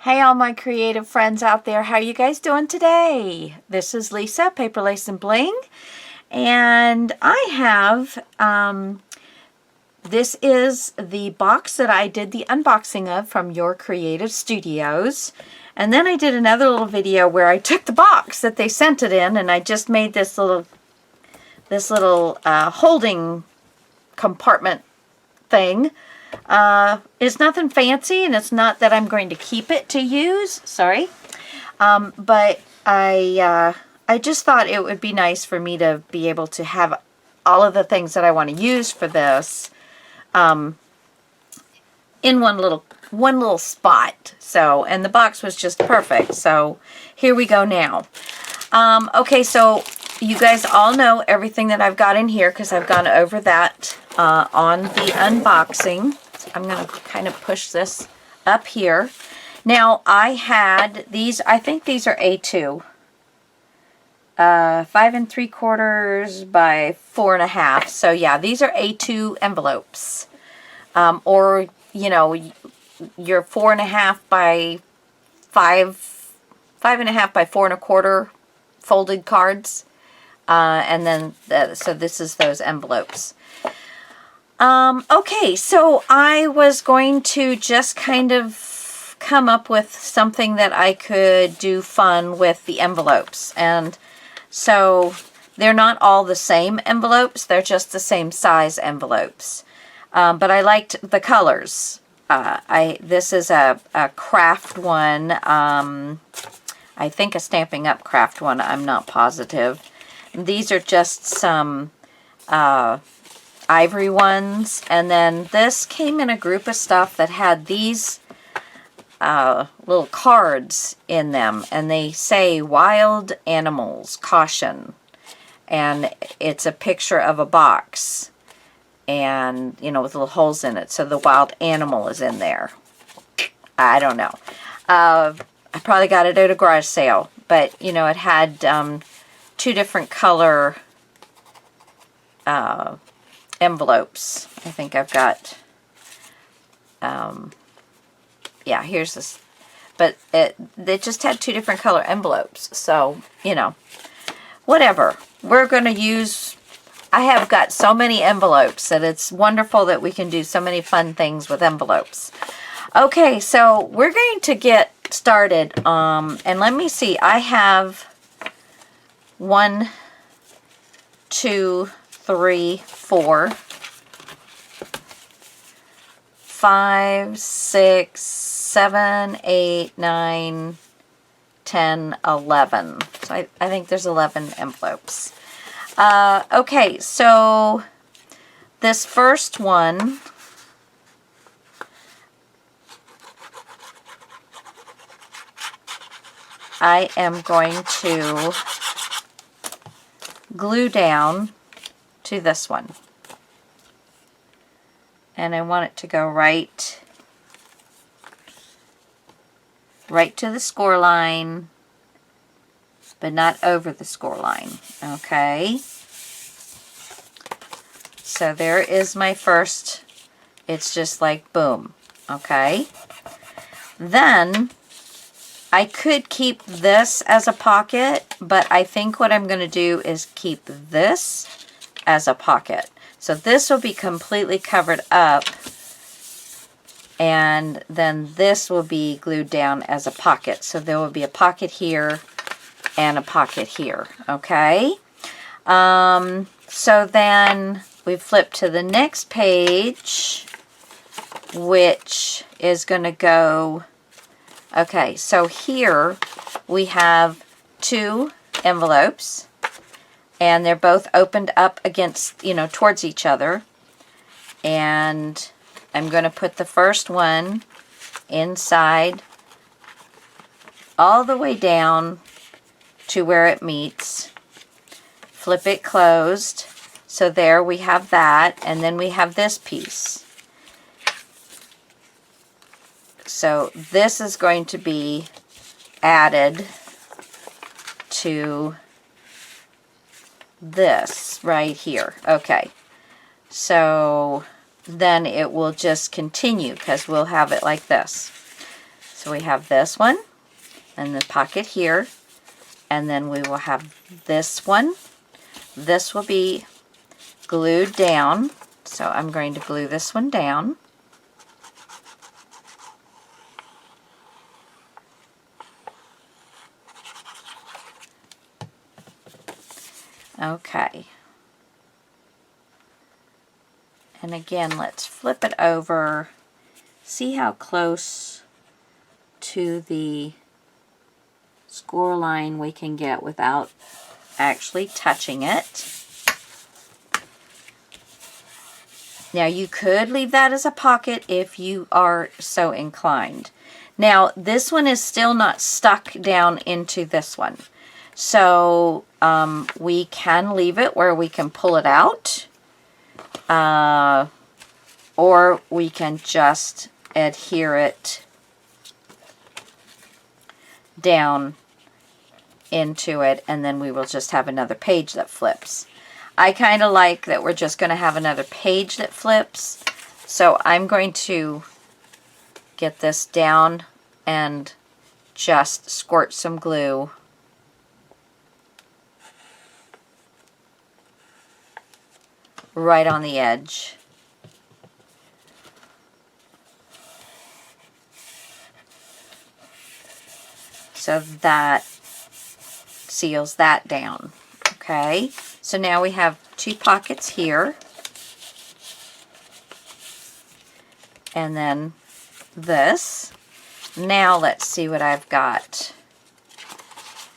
Hey all my creative friends out there, how are you guys doing today? This is Lisa, Paper Lace and Bling, and I have, this is the box that I did the unboxing of from Your Creative Studios, and then I did another little video where I took the box that they sent it in and I just made this little holding compartment thing. It's nothing fancy, and it's not that I'm going to keep it to use, sorry, but I just thought it would be nice for me to be able to have all of the things that I want to use for this in one little spot. So, and the box was just perfect, so here we go now. Okay, so you guys all know everything that I've got in here because I've gone over that on the unboxing. I'm going to kind of push this up here. Now, I had these, I think these are A2. 5 3/4 by 4.5. So yeah, these are A2 envelopes. Or, you know, your 4.5 by 5.5 by 4.25 folded cards. And then, so this is those envelopes. Okay, so I was going to just kind of come up with something that I could do fun with the envelopes. And so they're not all the same envelopes, they're just the same size envelopes. But I liked the colors. This is a craft one, I think a Stampin' Up! Craft one, I'm not positive. These are just some ivory ones, and then this came in a group of stuff that had these little cards in them, and they say wild animals caution, and it's a picture of a box, and you know, with little holes in it, so the wild animal is in there. I don't know, I probably got it at a garage sale, but you know, it had two different color envelopes. I think I've got, yeah, here's this, but they just had two different color envelopes, so, you know, whatever. We're going to use, I have got so many envelopes that it's wonderful that we can do so many fun things with envelopes. Okay, so we're going to get started, and let me see, I have 1, 2, 3, 4, 5, 6, 7, 8, 9, 10, 11. So I think there's 11 envelopes. Okay, so this first one, I am going to glue down to this one. And I want it to go right to the score line, but not over the score line. Okay. So there is my first. It's just like boom. Okay. Then I could keep this as a pocket, but I think what I'm going to do is keep this as a pocket. So this will be completely covered up, and then this will be glued down as a pocket. So there will be a pocket here and a pocket here, okay? So then we flip to the next page, which is going to go, okay, so here we have two envelopes, and they're both opened up against, you know, towards each other. And I'm going to put the first one inside all the way down to where it meets. Flip it closed. So there we have that. And then we have this piece. So this is going to be added to this right here. Okay, so then it will just continue because we'll have it like this. So we have this one and the pocket here, and then we will have this one. This will be glued down, so I'm going to glue this one down. Okay. And again, let's flip it over. See how close to the score line we can get without actually touching it. Now you could leave that as a pocket if you are so inclined. Now this one is still not stuck down into this one. So we can leave it where we can pull it out. Or we can just adhere it down into it, and then we will just have another page that flips. I kind of like that we're just going to have another page that flips. So I'm going to get this down and just squirt some glue right on the edge. So that seals that down. Okay, so now we have two pockets here. And then this. Now let's see what I've got.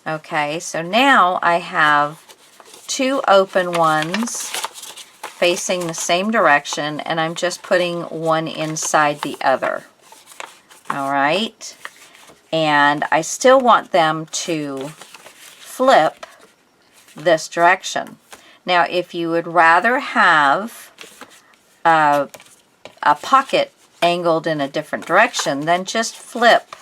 Okay, so now I have two open ones facing the same direction, and I'm just putting one inside the other. All right. And I still want them to flip this direction. Now, if you would rather have a pocket angled in a different direction, then just flip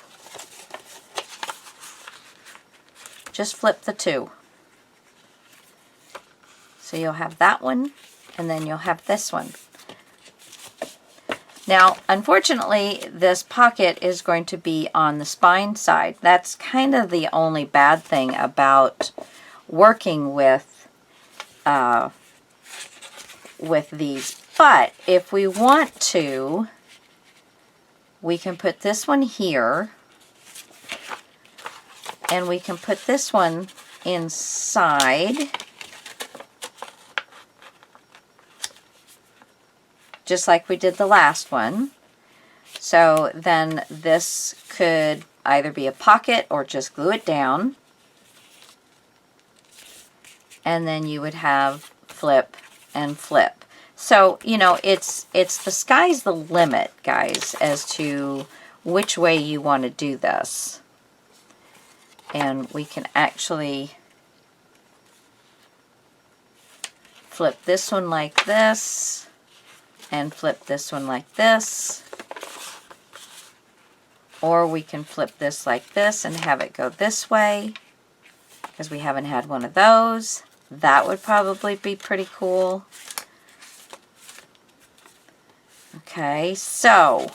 the two. So you'll have that one, and then you'll have this one. Now, unfortunately, this pocket is going to be on the spine side. That's kind of the only bad thing about working with these. But if we want to, we can put this one here, and we can put this one inside, just like we did the last one. So then this could either be a pocket or just glue it down. And then you would have flip and flip. So, you know, it's the sky's the limit, guys, as to which way you want to do this. And we can actually flip this one like this, and flip this one like this. Or we can flip this like this and have it go this way, because we haven't had one of those. That would probably be pretty cool. Okay, so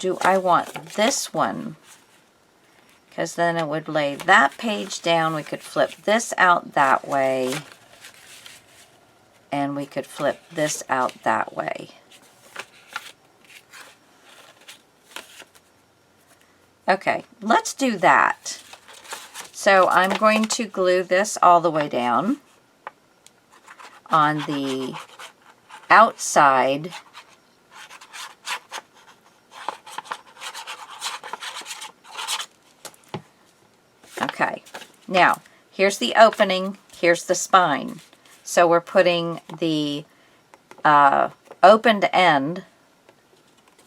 do I want this one? Because then it would lay that page down. We could flip this out that way. And we could flip this out that way. Okay, let's do that. So I'm going to glue this all the way down on the outside Okay, now here's the opening, here's the spine. So we're putting the opened end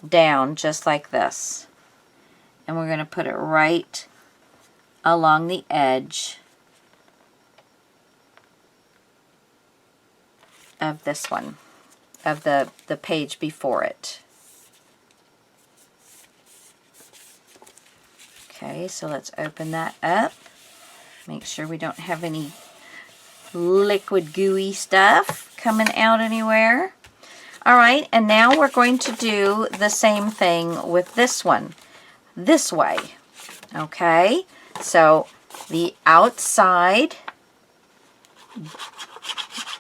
down just like this. And we're going to put it right along the edge of this one, of the page before it. Okay, so let's open that up. Make sure we don't have any liquid gooey stuff coming out anywhere. All right, and now we're going to do the same thing with this one. this way. Okay, so the outside,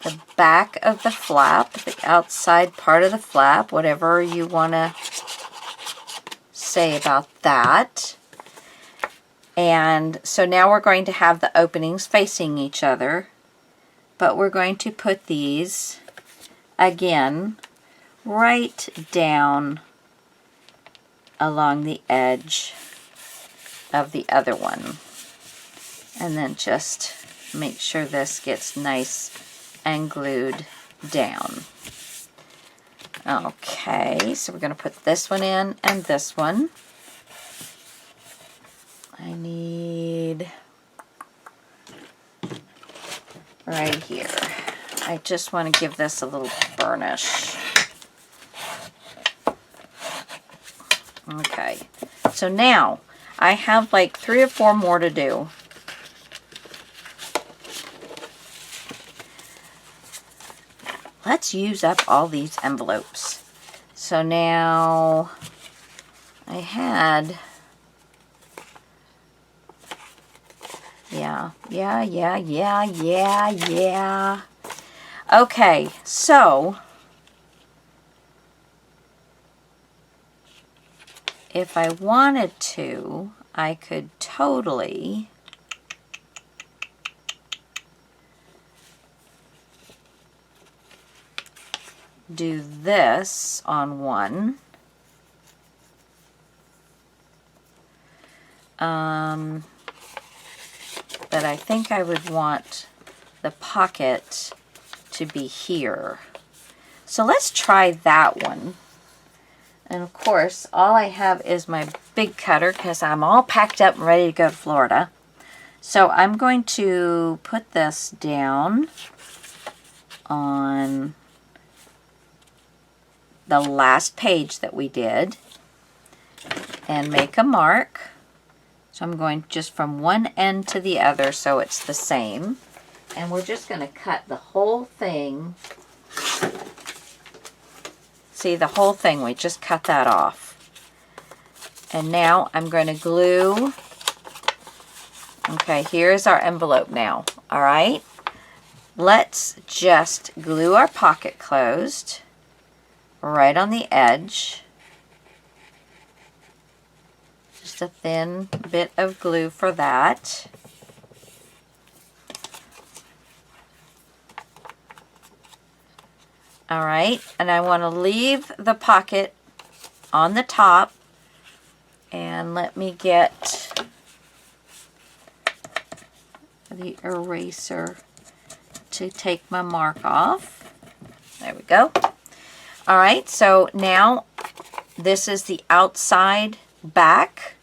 the back of the flap, the outside part of the flap, whatever you want to say about that. And so now we're going to have the openings facing each other, but we're going to put these again right down along the edge of the other one. And then just make sure this gets nice and glued down. Okay, so we're going to put this one in and this one. I need right here. I just want to give this a little burnish. Okay, so now I have like 3 or 4 more to do. Let's use up all these envelopes. So now I had, yeah. Okay, so if I wanted to, I could totally do this on one. But I think I would want the pocket to be here. So let's try that one. And of course, all I have is my big cutter because I'm all packed up and ready to go to Florida. So I'm going to put this down on the last page that we did and make a mark. So I'm going just from one end to the other so it's the same. And we're just going to cut the whole thing. See, the whole thing, we just cut that off. And now I'm going to glue. Okay, here's our envelope now. All right. Let's just glue our pocket closed right on the edge. Just a thin bit of glue for that. All right, and I want to leave the pocket on the top, and let me get the eraser to take my mark off. There we go. All right, so now this is the outside back.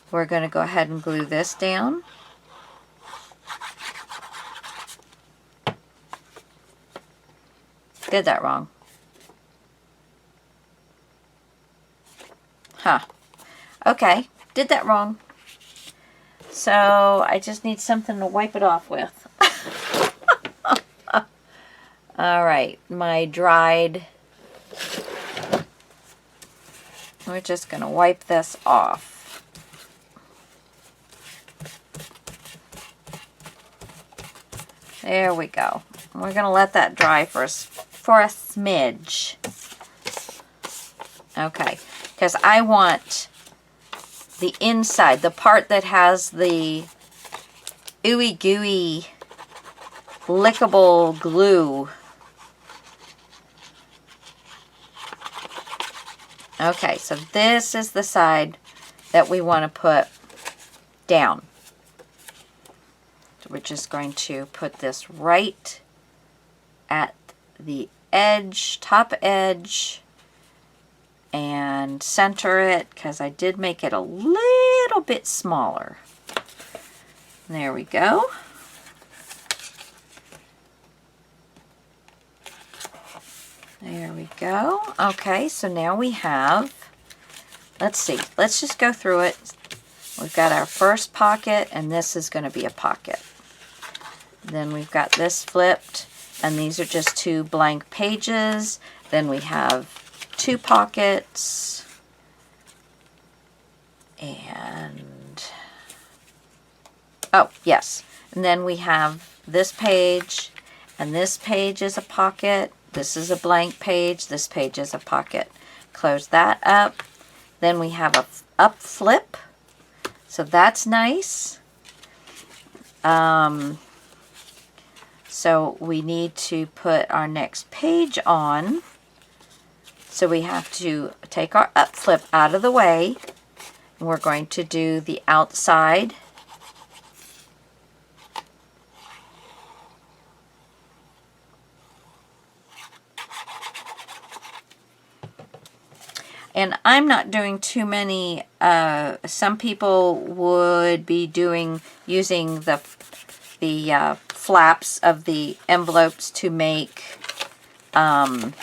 We're going to go ahead and glue this down. Did that wrong. Huh. Okay, did that wrong. So I just need something to wipe it off with. All right, my dried. We're just going to wipe this off. There we go. We're going to let that dry for a smidge. Okay, because I want the inside, the part that has the ooey gooey lickable glue. Okay, so this is the side that we want to put down. So we're just going to put this right at the edge, top edge, and center it because I did make it a little bit smaller. There we go. There we go. Okay, so now we have, let's see, let's just go through it. We've got our first pocket, and this is going to be a pocket. Then we've got this flipped, and these are just 2 blank pages. Then we have 2 pockets. And, oh, yes. And then we have this page, and this page is a pocket. This is a blank page. This page is a pocket. Close that up. Then we have a up flip. So that's nice. So we need to put our next page on. So we have to take our up flip out of the way. And we're going to do the outside. And I'm not doing too many, some people would be using the flaps of the envelopes to make, oh,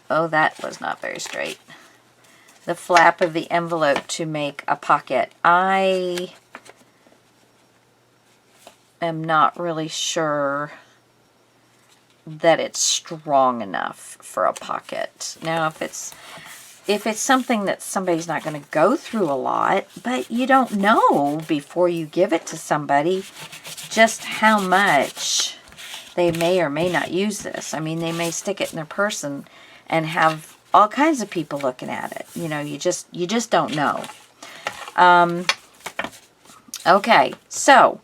that was not very straight. The flap of the envelope to make a pocket. I am not really sure that it's strong enough for a pocket. Now, if it's something that somebody's not going to go through a lot, but you don't know before you give it to somebody just how much they may or may not use this. I mean, they may stick it in their purse and have all kinds of people looking at it. You know, you just don't know. Okay, so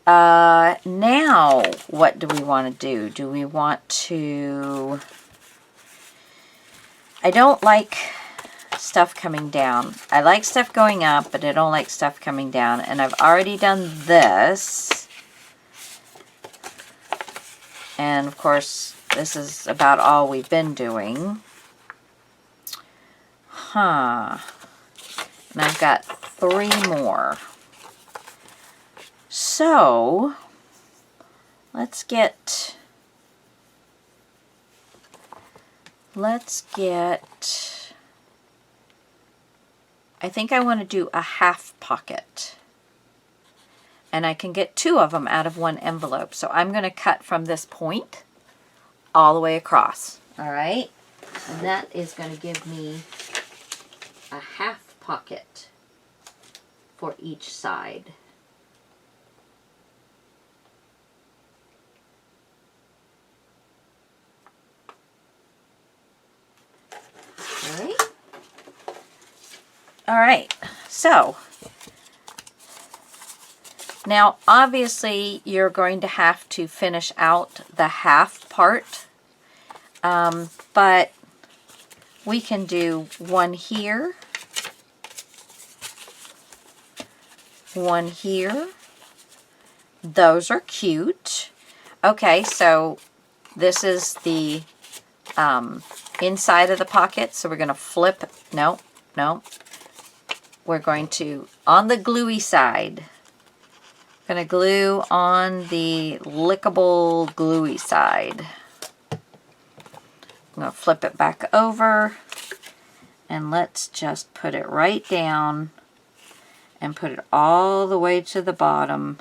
now what do we want to do? Do we want to... I don't like stuff coming down. I like stuff going up, but I don't like stuff coming down. And I've already done this. And of course, this is about all we've been doing. And I've got 3 more. So, let's get, I think I want to do a half pocket. And I can get 2 of them out of one envelope. So I'm going to cut from this point all the way across. All right? And that is going to give me a half pocket for each side. All right, so now obviously you're going to have to finish out the half part, but we can do one here, one here. Those are cute. Okay, so this is the inside of the pocket, so we're going to flip, no. We're going to, on the gluey side, going to glue on the lickable gluey side. I'm going to flip it back over, and let's just put it right down and put it all the way to the bottom.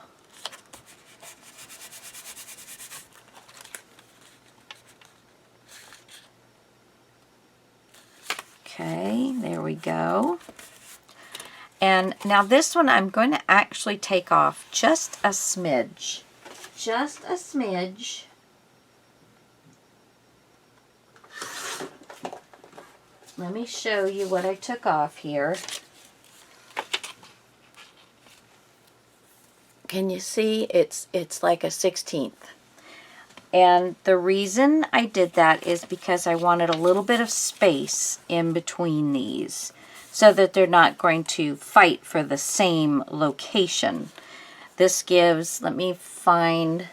Okay, there we go. And now this one I'm going to actually take off just a smidge. Just a smidge. Let me show you what I took off here. Can you see? It's like a 1/16. And the reason I did that is because I wanted a little bit of space in between these, so that they're not going to fight for the same location. This gives, let me find,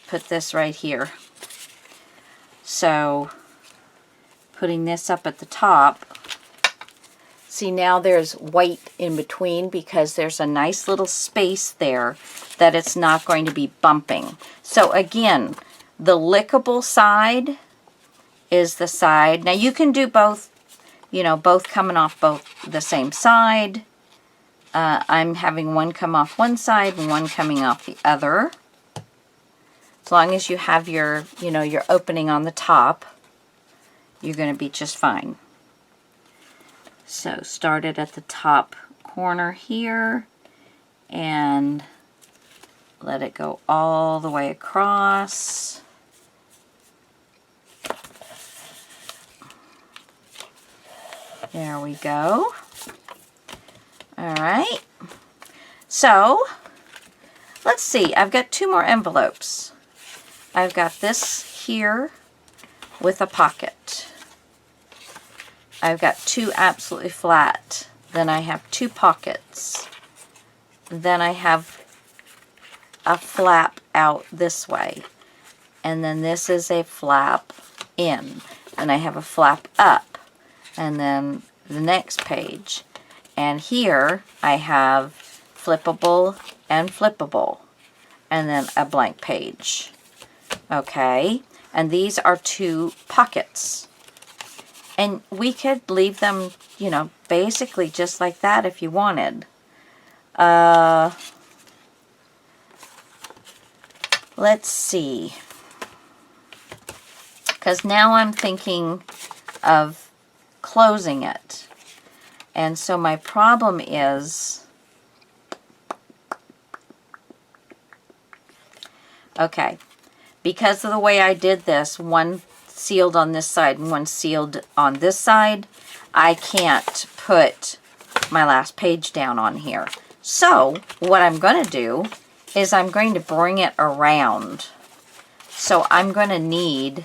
put this right here. So, putting this up at the top, see now there's white in between because there's a nice little space there that it's not going to be bumping. So again, the lickable side is the side. Now you can do both, you know, both coming off both the same side. I'm having one come off one side and one coming off the other. As long as you have your, your opening on the top, you're going to be just fine. So start it at the top corner here and let it go all the way across. There we go. All right. So let's see. I've got 2 more envelopes. I've got this here with a pocket. I've got 2 absolutely flat. Then I have 2 pockets. Then I have a flap out this way. And then this is a flap in. And I have a flap up. And then the next page. And here I have flippable and flippable. And then a blank page. Okay. And these are 2 pockets. And we could leave them, basically just like that if you wanted. Let's see. Because now I'm thinking of closing it. And so my problem is, okay, because of the way I did this, one sealed on this side and one sealed on this side, I can't put my last page down on here. So what I'm going to do is I'm going to bring it around. So I'm going to need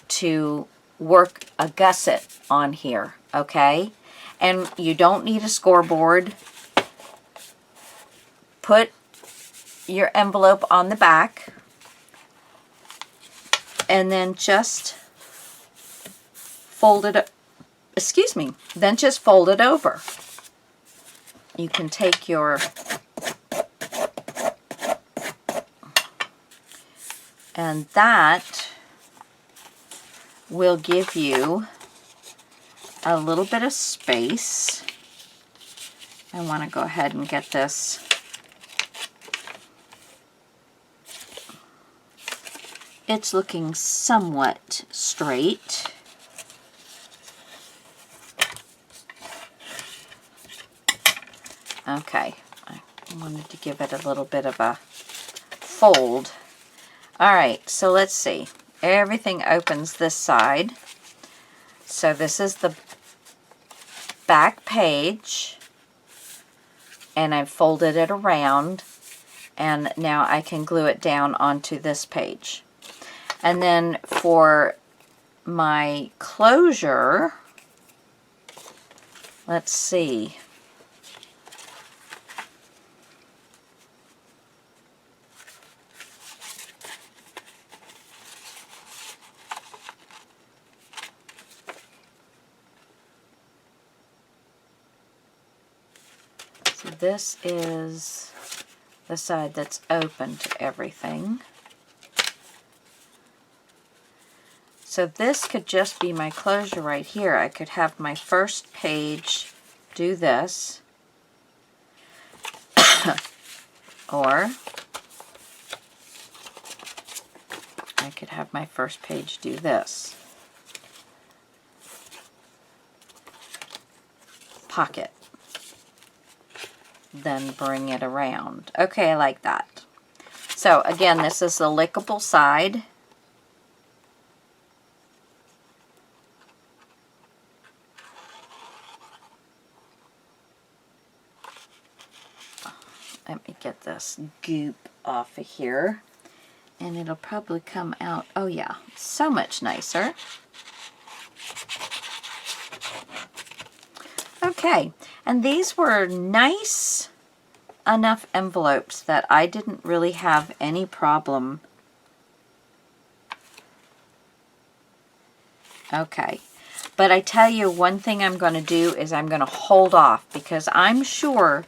to work a gusset on here, okay? And you don't need a scoreboard. Put your envelope on the back. And then just fold it, then just fold it over. You can take your, and that will give you a little bit of space. I want to go ahead and get this. It's looking somewhat straight. Okay, I wanted to give it a little bit of a fold. All right, so let's see. Everything opens this side. So this is the back page. And I've folded it around. And now I can glue it down onto this page. And then for my closure, let's see. So this is the side that's open to everything. So this could just be my closure right here. I could have my first page do this. Or I could have my first page do this. Pocket. Then bring it around. Okay, I like that. So again, this is the lickable side. Let me get this goop off of here. And it'll probably come out, oh yeah, so much nicer. Okay, and these were nice enough envelopes that I didn't really have any problem. Okay, but I tell you, one thing I'm going to do is I'm going to hold off, because I'm sure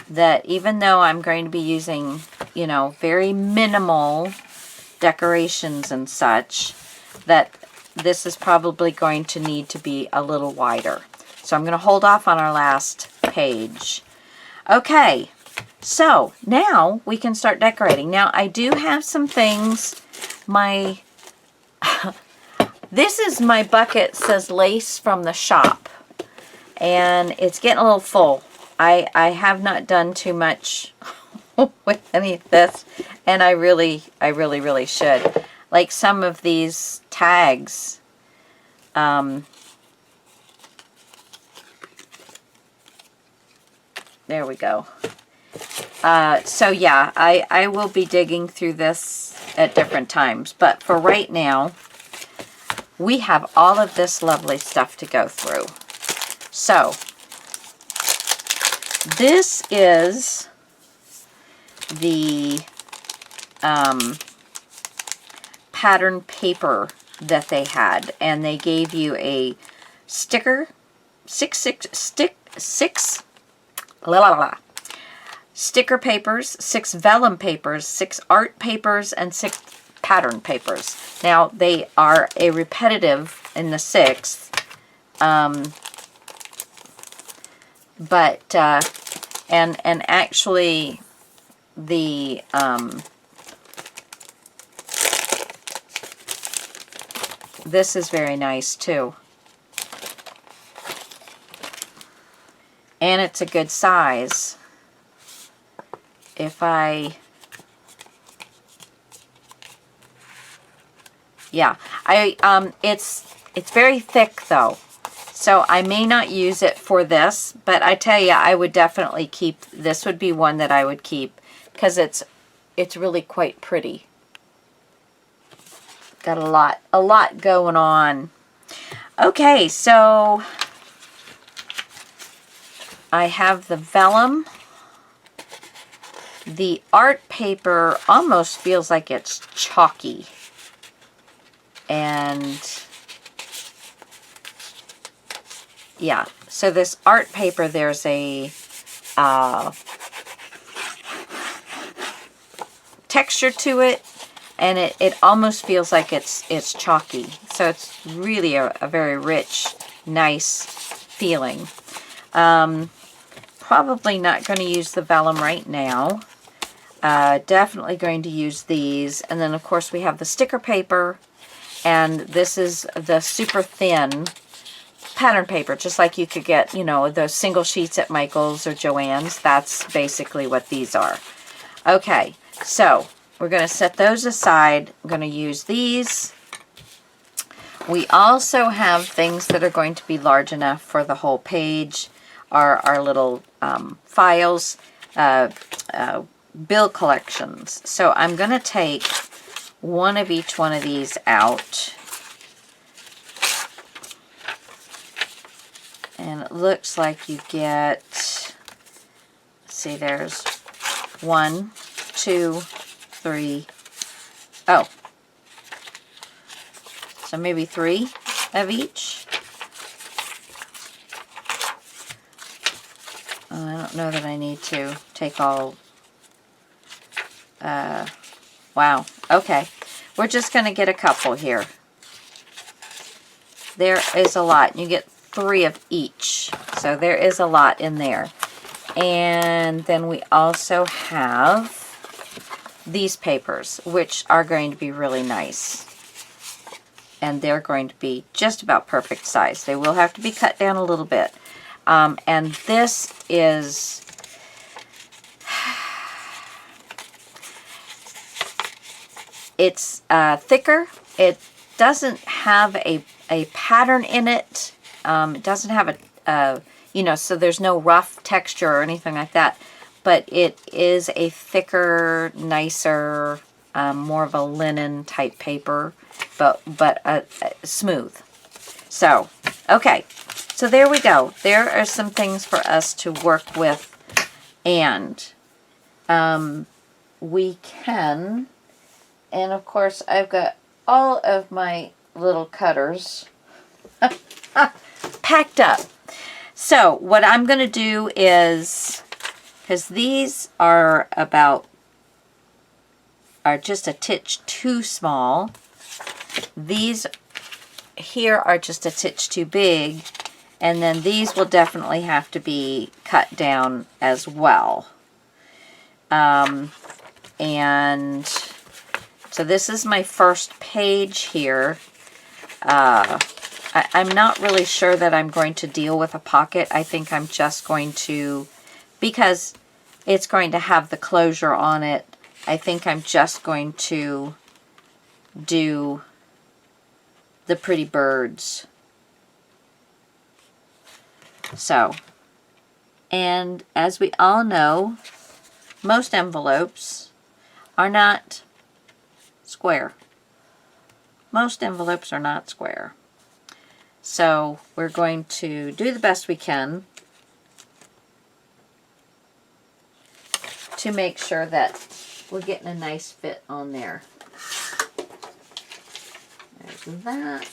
that even though I'm going to be using, you know, very minimal decorations and such, that this is probably going to need to be a little wider. So I'm going to hold off on our last page. Okay, So now we can start decorating. Now I do have some things. This is my bucket, says lace from the shop, and it's getting a little full. I have not done too much with any of this, and I really should. Like some of these tags, there we go. So yeah, I will be digging through this at different times, but for right now, we have all of this lovely stuff to go through. So, this is the pattern paper that they had, and they gave you a sticker, sticker papers, 6 vellum papers, 6 art papers, and 6 pattern papers. Now they are a repetitive in the 6th, but and actually the this is very nice too, and it's a good size. If I it's very thick though, so I may not use it for this, but I tell you, I would definitely keep, this would be one that I would keep, because it's really quite pretty. Got a lot going on. Okay, so I have the vellum. The art paper almost feels like it's chalky. And yeah, so this art paper, there's a texture to it, and it almost feels like it's chalky. So it's really a very rich, nice feeling. Probably not going to use the vellum right now. Definitely going to use these. And then of course we have the sticker paper, and this is the super thin pattern paper, just like you could get, you know, those single sheets at Michael's or Joann's. That's basically what these are. Okay, so we're going to set those aside. I'm going to use these. We also have things that are going to be large enough for the whole page. Our little files, bill collections. So I'm going to take one of each one of these out. And it looks like you get, let's see, there's 1, 2, 3, oh, so maybe 3 of each. I don't know that I need to take all, wow, okay. We're just going to get a couple here. There is a lot. You get 3 of each. So there is a lot in there. And then we also have these papers, which are going to be really nice. And they're going to be just about perfect size. They will have to be cut down a little bit. And this is, it's thicker. It doesn't have a pattern in it. It doesn't have a, you know, so there's no rough texture or anything like that. But it is a thicker, nicer, more of a linen type paper, but smooth. So, okay. So there we go. There are some things for us to work with, and we can, and of course I've got all of my little cutters packed up. So what I'm going to do is, because these are just a titch too small, these here are just a titch too big, and then these will definitely have to be cut down as well. And so this is my first page here. I'm not really sure that I'm going to deal with a pocket. I think I'm just going to, because it's going to have the closure on it, I think I'm just going to do the pretty birds. So, and as we all know, most envelopes are not square. Most envelopes are not square. So we're going to do the best we can to make sure that we're getting a nice fit on there. There's that.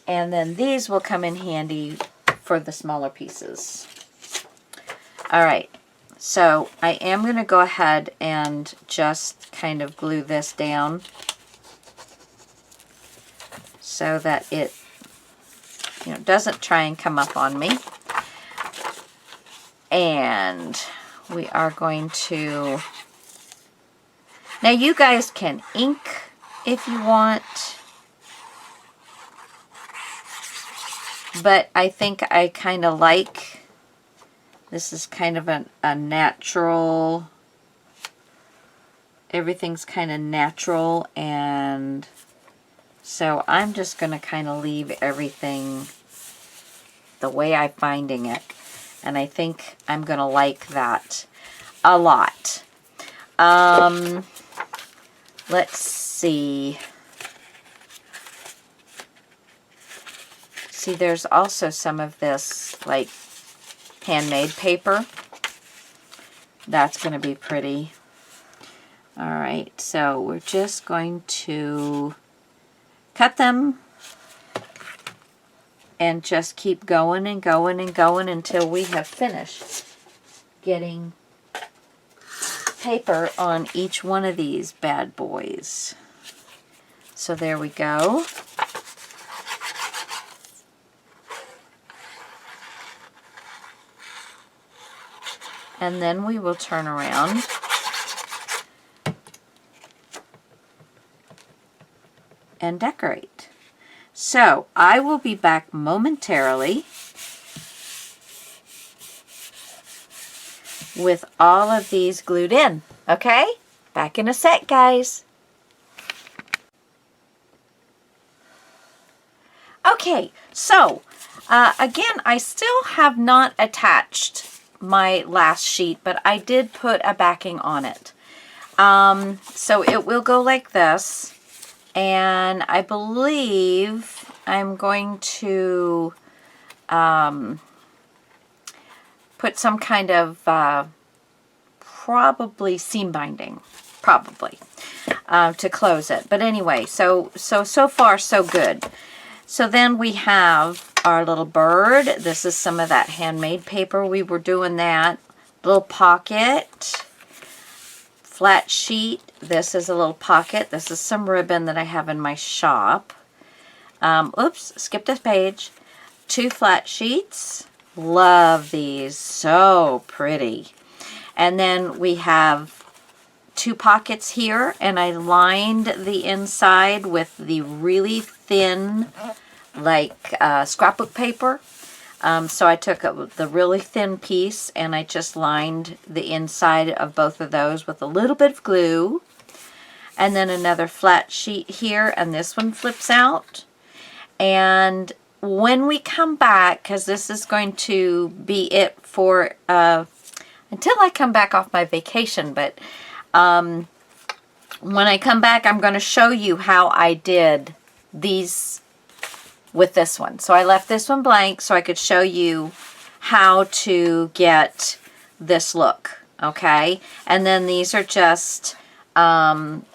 And then these will come in handy for the smaller pieces. All right, so I am going to go ahead and just kind of glue this down so that it, doesn't try and come up on me. And we are going to, now you guys can ink if you want, but I think I kind of like, this is kind of a natural, everything's kind of natural, and so I'm just going to kind of leave everything the way I'm finding it. And I think I'm going to like that a lot. Let's see. See, there's also some of this, like, handmade paper. That's going to be pretty. All right, so we're just going to cut them and just keep going and going and going until we have finished getting paper on each one of these bad boys. So there we go. And then we will turn around and decorate. So I will be back momentarily with all of these glued in. Okay? Back in a sec, guys. Okay, so again, I still have not attached my last sheet, but I did put a backing on it. So it will go like this. And I believe I'm going to put some kind of probably seam binding, probably, to close it. But anyway, so far so good. So then we have our little bird. This is some of that handmade paper. We were doing that. Little pocket. Flat sheet. This is a little pocket. This is some ribbon that I have in my shop. Oops, skipped a page. 2 flat sheets. Love these. So pretty. And then we have 2 pockets here, and I lined the inside with the really thin, like scrapbook paper. So I took the really thin piece and I just lined the inside of both of those with a little bit of glue. And then another flat sheet here, and this one flips out. And when we come back, because this is going to be it for until I come back off my vacation, but when I come back, I'm going to show you how I did these with this one. So I left this one blank so I could show you how to get this look, okay? And then these are just some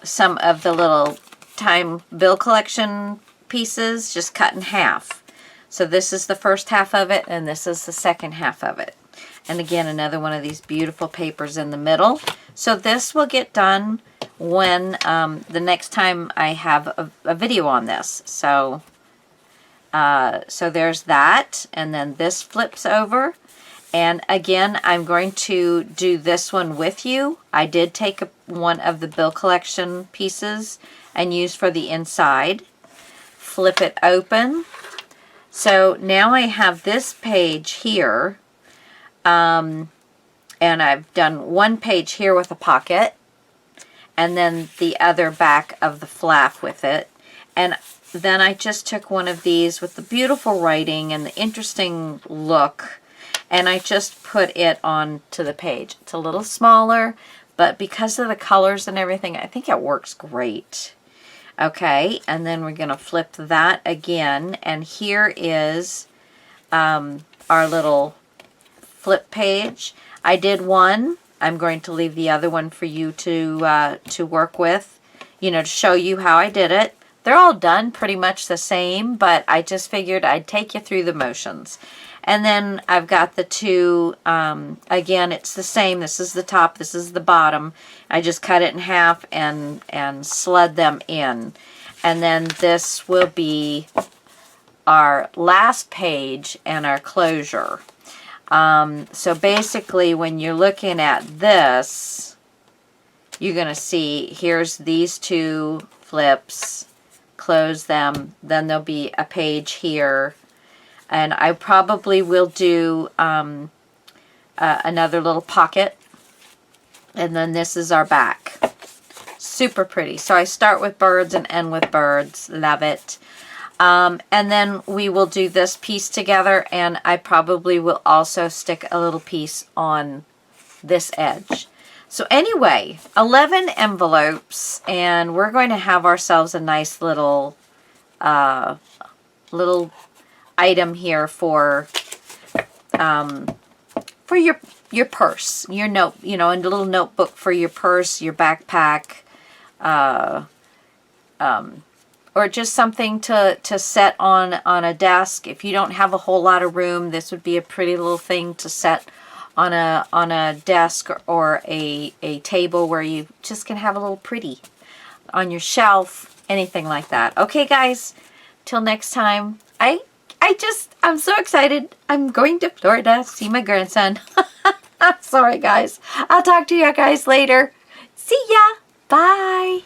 of the little time bill collection pieces just cut in half. So this is the first half of it, and this is the second half of it. And again, another one of these beautiful papers in the middle. So this will get done when the next time I have a video on this. So there's that, and then this flips over, And again, I'm going to do this one with you. I did take one of the bill collection pieces and use for the inside. Flip it open. So now I have this page here. And I've done one page here with a pocket. And then the other back of the flap with it. And then I just took one of these with the beautiful writing and the interesting look, and I just put it onto the page. It's a little smaller, but because of the colors and everything, I think it works great. Okay, and then we're going to flip that again, and here is our little flip page. I did one. I'm going to leave the other one for you to work with, you know, to show you how I did it. They're all done pretty much the same, but I just figured I'd take you through the motions. And then I've got the two, again, it's the same. This is the top, this is the bottom. I just cut it in half and slid them in. And then this will be our last page and our closure. So basically, when you're looking at this, you're going to see, here's these two flips. Close them, then there'll be a page here, and I probably will do another little pocket, and then this is our back. Super pretty. So I start with birds and end with birds. Love it. And then we will do this piece together, and I probably will also stick a little piece on this edge. So anyway, 11 envelopes, and we're going to have ourselves a nice little little item here for your purse, your note, you know, and a little notebook for your purse, your backpack, or just something to set on a desk. If you don't have a whole lot of room, this would be a pretty little thing to set on a desk or a table where you just can have a little pretty on your shelf, anything like that. Okay, guys, till next time. I'm so excited. I'm going to Florida, see my grandson. I'm sorry, guys. I'll talk to you guys later. See ya. Bye.